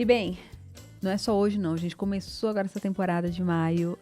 E bem, não é só hoje não, a gente começou agora essa temporada de maio.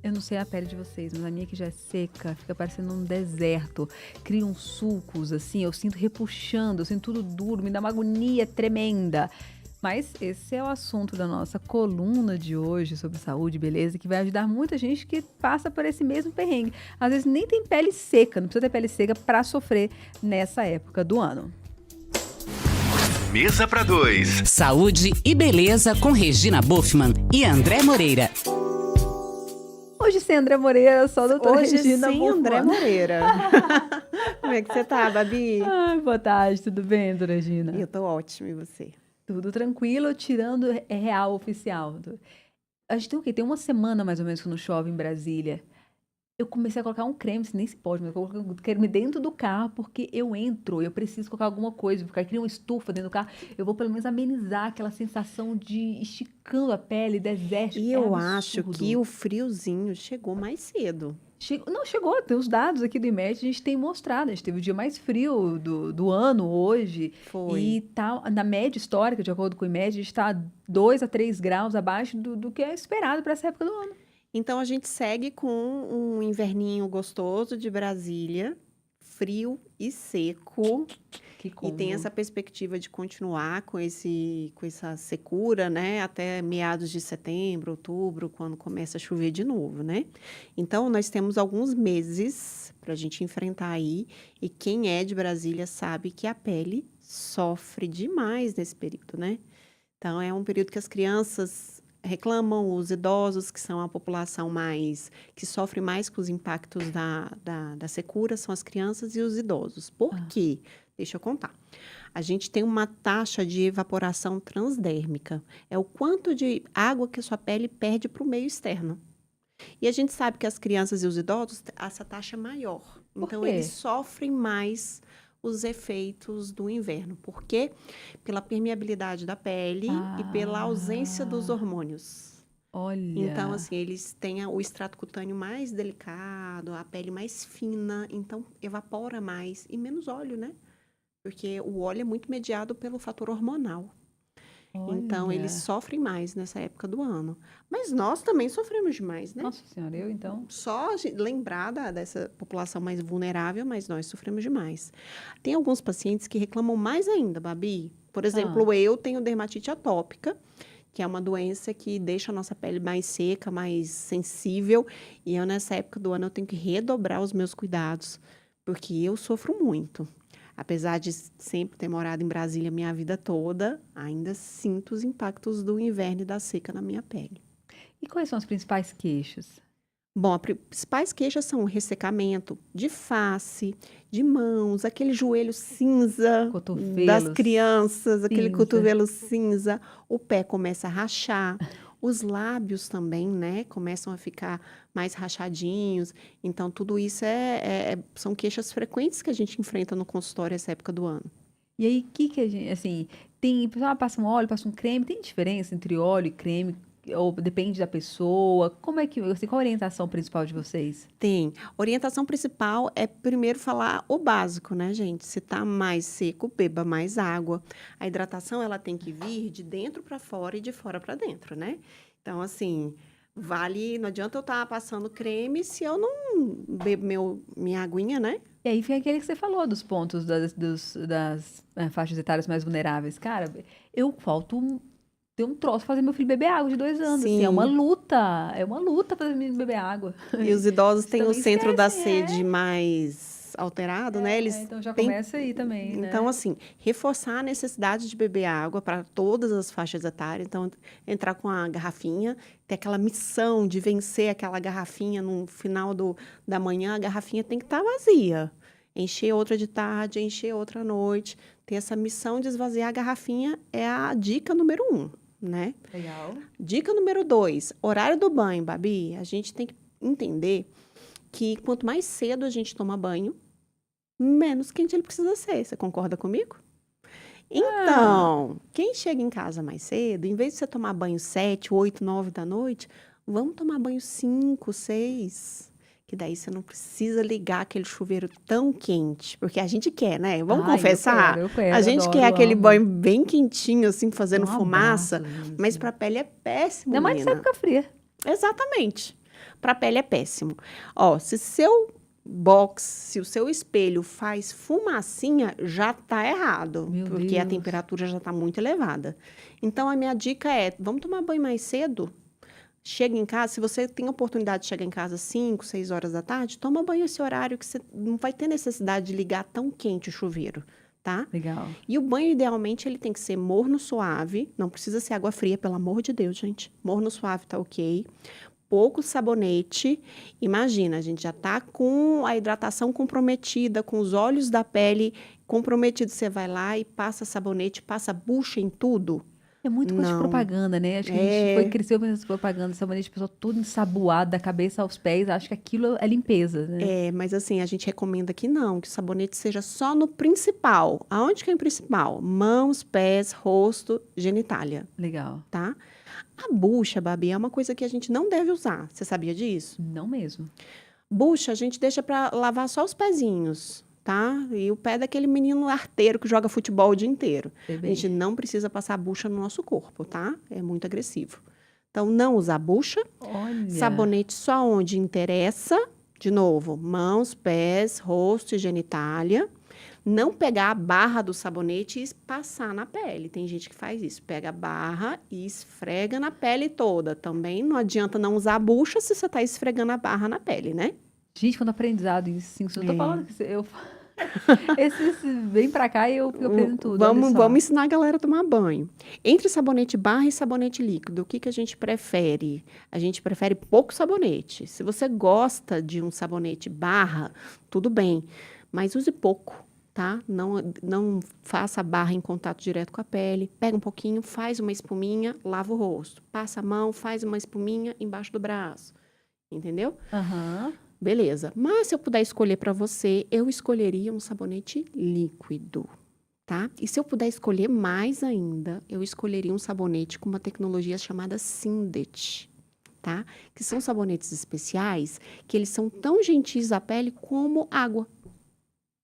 Eu não sei a pele de vocês, mas a minha que já é seca, fica parecendo um deserto. Cria uns sulcos, assim, eu sinto repuxando, eu sinto tudo duro, me dá uma agonia tremenda. Mas esse é o assunto da nossa coluna de hoje sobre saúde e beleza, que vai ajudar muita gente que passa por esse mesmo perrengue. Às vezes nem tem pele seca, não precisa ter pele seca para sofrer nessa época do ano. Mesa para dois. Saúde e beleza com Regina Buffman e André Moreira. Hoje sem André Moreira, só a doutora Hoje Regina sem Buffman. André Moreira. Como é que você tá, Babi? Ai, boa tarde, tudo bem, doutora Regina? Eu tô ótima, e você? Tudo tranquilo, tirando real oficial. A gente tem o quê? Tem uma semana mais ou menos que não chove em Brasília. Eu comecei a colocar um creme, se nem se pode, mas eu coloquei um creme dentro do carro porque eu preciso colocar alguma coisa, porque cria uma estufa dentro do carro. Eu vou pelo menos amenizar aquela sensação de esticando a pele, desértico. E é eu acho absurdo. que o friozinho chegou mais cedo. Chegou, tem os dados aqui do IMET, a gente tem mostrado. A gente teve o dia mais frio do ano hoje. Foi. E tá, na média histórica, de acordo com o IMET, a gente está 2 a 3 graus abaixo do que é esperado para essa época do ano. Então a gente segue com um inverninho gostoso de Brasília, frio e seco. Que E tem essa perspectiva de continuar com essa secura, né? Até meados de setembro, outubro, quando começa a chover de novo, né? Então, nós temos alguns meses para a gente enfrentar aí. E quem é de Brasília sabe que a pele sofre demais nesse período, né? Então, é um período que as crianças reclamam, os idosos, que são a população que sofre mais com os impactos da secura, são as crianças e os idosos. Por quê? Deixa eu contar. A gente tem uma taxa de evaporação transdérmica. É o quanto de água que a sua pele perde para o meio externo. E a gente sabe que as crianças e os idosos, essa taxa é maior. Então, quê? eles sofrem mais os efeitos do inverno. Por quê? Pela permeabilidade da pele e pela ausência dos hormônios. Olha. Então, assim, eles têm o extrato cutâneo mais delicado, a pele mais fina, então evapora mais e menos óleo, né? Porque o óleo é muito mediado pelo fator hormonal. Então, Olha. eles sofrem mais nessa época do ano. Mas nós também sofremos demais, né? Nossa Senhora, eu então. Só lembrar dessa população mais vulnerável, mas nós sofremos demais. Tem alguns pacientes que reclamam mais ainda, Babi. Por exemplo, eu tenho dermatite atópica, que é uma doença que deixa a nossa pele mais seca, mais sensível. E eu, nessa época do ano, eu tenho que redobrar os meus cuidados, porque eu sofro muito. Apesar de sempre ter morado em Brasília a minha vida toda, ainda sinto os impactos do inverno e da seca na minha pele. E quais são as principais queixas? Bom, as principais queixas são o ressecamento de face, de mãos, aquele joelho cinza Cotovelos das crianças, aquele cinza. cotovelo cinza, o pé começa a rachar, os lábios também, né, começam a ficar mais rachadinhos. Então, tudo isso são queixas frequentes que a gente enfrenta no consultório essa época do ano. E aí, o que a gente, assim, tem, pessoal passa um óleo, passa um creme, tem diferença entre óleo e creme? Ou depende da pessoa? Como é que, assim, qual a orientação principal de vocês? Tem. Orientação principal é primeiro falar o básico, né, gente? Se tá mais seco, beba mais água. A hidratação, ela tem que vir de dentro para fora e de fora para dentro, né? Então, assim, não adianta eu estar passando creme se eu não bebo minha aguinha, né? E aí vem aquele que você falou dos pontos das faixas etárias mais vulneráveis. Cara, tem um troço fazer meu filho beber água de 2 anos. Assim, Sim. é uma luta fazer meu menino beber água. E os idosos têm o também centro da esquecem, sede mais alterado, né? Eles Então já têm. começa aí também, né? Então, assim, reforçar a necessidade de beber água para todas as faixas etárias. Então, entrar com a garrafinha, ter aquela missão de vencer aquela garrafinha no final da manhã, a garrafinha tem que estar vazia. Encher outra de tarde, encher outra à noite. Ter essa missão de esvaziar a garrafinha é a dica número 1, né? Legal. Dica número 2, horário do banho, Babi. A gente tem que entender que quanto mais cedo a gente toma banho, menos quente ele precisa ser. Você concorda comigo? Então, quem chega em casa mais cedo, em vez de você tomar banho 7, 8, 9 da noite, vamos tomar banho 5, 6, Que daí você não precisa ligar aquele chuveiro tão quente. Porque a gente quer, né? Vamos Ai, confessar? eu quero, A gente quer adoro, aquele amo. banho bem quentinho, assim, fazendo Um abraço, fumaça. Mas assim. para a pele é péssimo, Ainda mais nessa menina. época fria. Exatamente. Para a pele é péssimo. Ó, se seu box, se o seu espelho faz fumacinha, já tá errado. Meu Porque a Deus. temperatura já tá muito elevada. Então, a minha dica é, vamos tomar banho mais cedo? Chega em casa, se você tem a oportunidade de chegar em casa às 5, 6 horas da tarde, toma banho esse horário que você não vai ter necessidade de ligar tão quente o chuveiro, tá? Legal. E o banho, idealmente, ele tem que ser morno suave, não precisa ser água fria, pelo amor de Deus, gente. Morno suave tá ok. Pouco sabonete. Imagina, a gente já tá com a hidratação comprometida, com os olhos da pele comprometidos. Você vai lá e passa sabonete, passa bucha em tudo. É muito coisa de Não. propaganda, né? Acho que a gente cresceu vendo essa propaganda, sabonete, pessoal todo ensaboado, da cabeça aos pés. Acho que aquilo é limpeza, né? Mas assim, a gente recomenda que não, que o sabonete seja só no principal. Aonde que é o principal? Mãos, pés, rosto, genitália, Legal. tá? A bucha, Babi, é uma coisa que a gente não deve usar. Você sabia disso? Não mesmo. Bucha, a gente deixa para lavar só os pezinhos, tá? E o pé daquele menino arteiro que joga futebol o dia inteiro. Sei A bem. gente não precisa passar bucha no nosso corpo, tá? É muito agressivo. Então, não usar bucha. Olha. Sabonete só onde interessa. De novo, mãos, pés, rosto e genitália. Não pegar a barra do sabonete e passar na pele. Tem gente que faz isso. Pega a barra e esfrega na pele toda. Também não adianta não usar a bucha se você está esfregando a barra na pele, né? Gente, quando aprendizado isso, sim. Eu tô É. falando que eu... esse vem pra cá e eu aprendo tudo, olha Vamos, só. vamos ensinar a galera a tomar banho. Entre sabonete barra e sabonete líquido, o que que a gente prefere? A gente prefere pouco sabonete. Se você gosta de um sabonete barra, tudo bem, mas use pouco, tá? Não faça a barra em contato direto com a pele. Pega um pouquinho, faz uma espuminha, lava o rosto. Passa a mão, faz uma espuminha embaixo do braço. Entendeu? Aham. Beleza. Mas se eu puder escolher para você, eu escolheria um sabonete líquido, tá? E se eu puder escolher mais ainda, eu escolheria um sabonete com uma tecnologia chamada Sindet, tá? Que são sabonetes especiais, que eles são tão gentis à pele como água.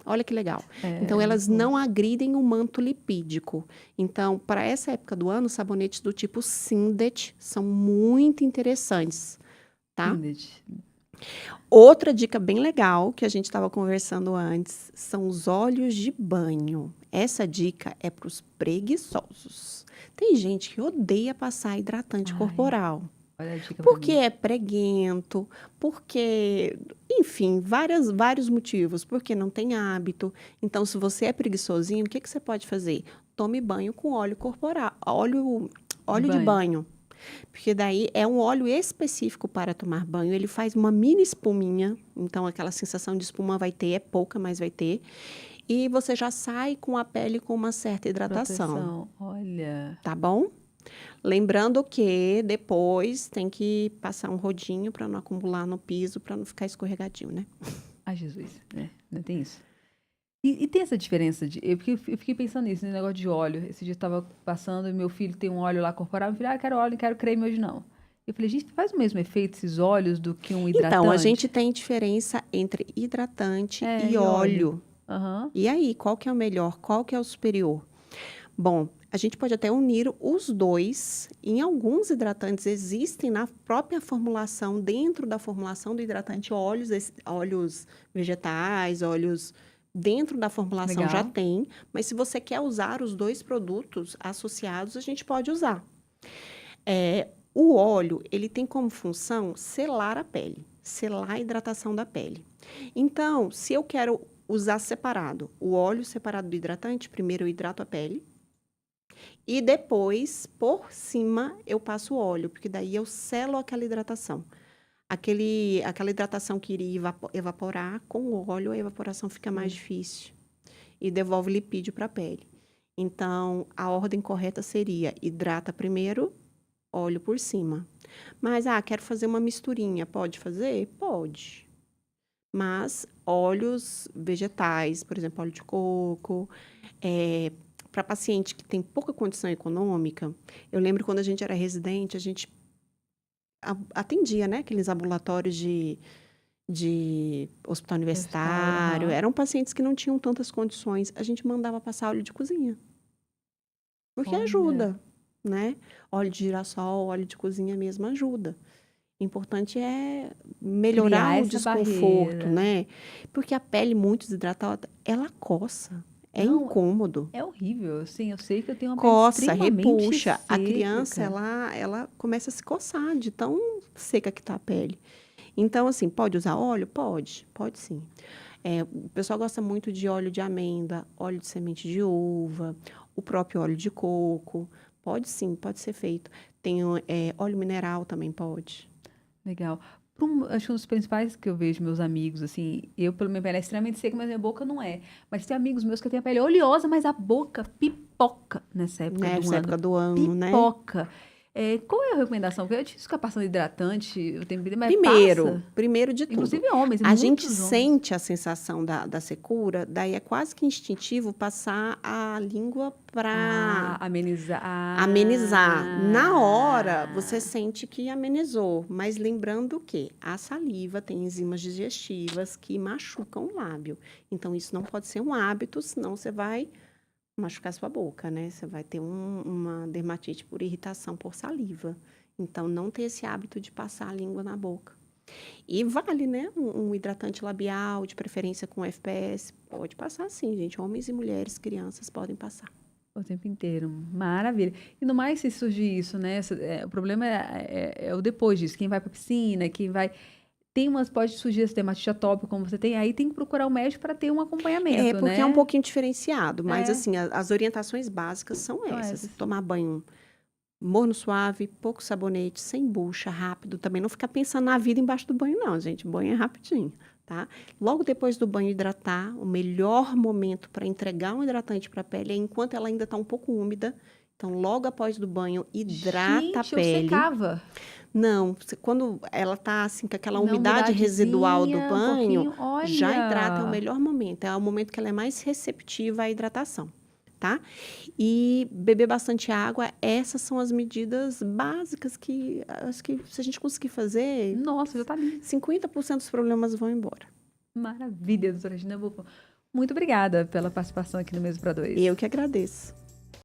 Olha que legal. Então, elas não agridem o manto lipídico. Então, para essa época do ano, sabonetes do tipo Sindet são muito interessantes, tá? Sindet. Outra dica bem legal que a gente estava conversando antes são os óleos de banho. Essa dica é para os preguiçosos. Tem gente que odeia passar hidratante Ai. corporal. Olha a dica pra Porque mim. é preguento, porque, enfim, vários motivos. Porque não tem hábito. Então, se você é preguiçosinho, o que você pode fazer? Tome banho com óleo corporal, óleo de banho. Porque daí é um óleo específico para tomar banho. Ele faz uma mini espuminha. Então, aquela sensação de espuma vai ter, é pouca, mas vai ter. E você já sai com a pele com uma certa hidratação. Proteção. Olha. Tá bom? Lembrando que depois tem que passar um rodinho para não acumular no piso, para não ficar escorregadinho, né? Ai, Jesus. Né? Não tem isso. E tem essa diferença de. Eu fiquei pensando nisso, nesse negócio de óleo. Esse dia eu tava passando e meu filho tem um óleo lá corporal. Eu falei, quero óleo, não quero creme hoje não. Eu falei, gente, faz o mesmo efeito esses óleos do que um hidratante? Então, a gente tem diferença entre hidratante e óleo. Aham. E aí, qual que é o melhor? Qual que é o superior? Bom, a gente pode até unir os dois. Em alguns hidratantes existem na própria formulação, dentro da formulação do hidratante, óleos vegetais, óleos dentro da formulação já Legal. tem. Mas se você quer usar os dois produtos associados, a gente pode usar. O óleo, ele tem como função selar a pele, selar a hidratação da pele. Então, se eu quero usar separado, o óleo separado do hidratante, primeiro eu hidrato a pele. E depois, por cima, eu passo o óleo, porque daí eu selo aquela hidratação. Aquela hidratação que iria evaporar, com o óleo a evaporação fica mais difícil. E devolve lipídio para a pele. Então, a ordem correta seria: hidrata primeiro, óleo por cima. Mas, quero fazer uma misturinha. Pode fazer? Pode. Mas óleos vegetais, por exemplo, óleo de coco, para paciente que tem pouca condição econômica, eu lembro quando a gente era residente, a gente atendia, né, aqueles ambulatórios de de hospital Universitário, universitário, aham. eram pacientes que não tinham tantas condições, a gente mandava passar óleo de cozinha, porque Olha, ajuda, né? Óleo de girassol, óleo de cozinha mesmo ajuda. O importante é melhorar criar o essa desconforto, barreira. né? Porque a pele muito desidratada, ela coça, é Não, incômodo. é horrível, assim, eu sei que eu tenho uma pele Coça, extremamente repuxa. A criança, seca. ela começa a se coçar de tão seca que tá a pele. Então, assim, pode usar óleo? Pode sim. O pessoal gosta muito de óleo de amêndoa, óleo de semente de uva, o próprio óleo de coco. Pode sim, pode ser feito. Tem óleo mineral também pode. Legal. Acho que um dos principais que eu vejo meus amigos, assim, eu, pela minha pele, é extremamente seca, mas minha boca não é. Mas tem amigos meus que têm a pele oleosa, mas a boca pipoca nessa época do Nessa ano. época do ano, né? Pipoca. Qual é a recomendação? Porque eu disse ficar passando hidratante o tempo inteiro, mas passa. Primeiro de tudo, Inclusive homens, a gente muitos homens. sente a sensação da secura, daí é quase que instintivo passar a língua para Amenizar. amenizar. Na hora, você sente que amenizou, mas lembrando que a saliva tem enzimas digestivas que machucam o lábio. Então, isso não pode ser um hábito, senão você vai machucar sua boca, né? Você vai ter uma dermatite por irritação por saliva. Então, não ter esse hábito de passar a língua na boca. E vale, né? Um hidratante labial, de preferência com FPS. Pode passar sim, gente. Homens e mulheres, crianças podem passar. O tempo inteiro. Maravilha. E no mais, se surgir isso, né? O problema é o depois disso. Quem vai pra piscina, quem vai. Pode surgir esse dermatite atópico, como você tem, aí tem que procurar o médico para ter um acompanhamento, Porque é um né? pouquinho diferenciado, mas É, assim, as orientações básicas são são essas. essas. Tomar banho morno suave, pouco sabonete, sem bucha, rápido. Também não ficar pensando na vida embaixo do banho, não, gente. Banho é rapidinho, tá? Logo depois do banho, hidratar. O melhor momento para entregar um hidratante para a pele é enquanto ela ainda está um pouco úmida. Então, logo após do banho, hidrata a Gente, eu pele. secava. Não, quando ela tá assim com aquela Na umidade residual do umidadezinha, um banho, pouquinho. já hidrata, é o Olha! melhor momento. É o momento que ela é mais receptiva à hidratação, tá? E beber bastante água, essas são as medidas básicas que acho que se a gente conseguir fazer, Nossa, já tá lindo. 50% dos problemas vão embora. Maravilha, doutora Regina Buffon. Muito obrigada pela participação aqui no Mesmo para Dois. Eu que agradeço.